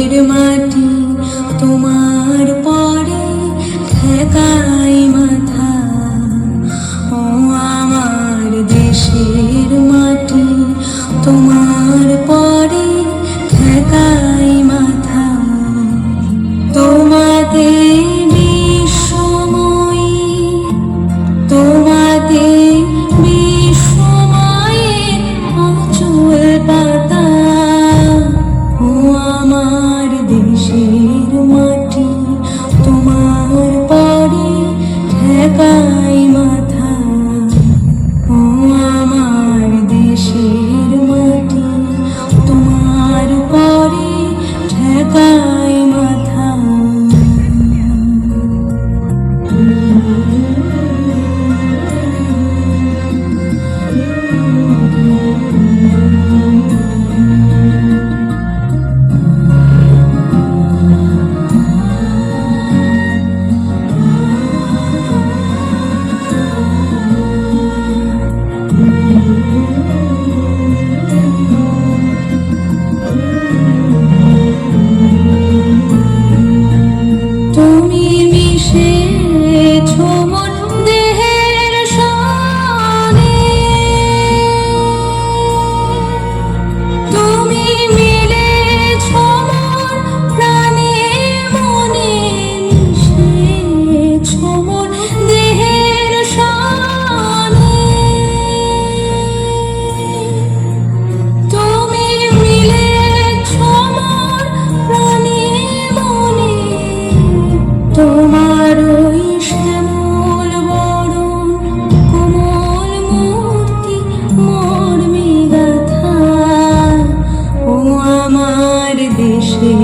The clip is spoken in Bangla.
দেশের মাটি তোমার পরে ঠেকাই মাথা। ও আমার দেশের মাটি তোমার পরে ঠেকাই মাথা। তোমাতে বিশ্বময়ী, তোমাতে বিশ্বময়ের অচল পাতা। ও আমার দেশের মাটি তোমার পরে ঠেকাই মাথা। ও আমার দেশের মাটি তোমার পরে ঠেকাই মাথা। তুমি মিশেছো মন দেহের সনে, তুমি মিলেছো মন প্রাণে মনে, মিশেছো মন দেহের সনে। তুমি মিলেছো মন প্রাণে মনে, তোমার ওই শ্যামল বরণ কোমল মূর্তি মর্মে গাথা। ও আমার দেশে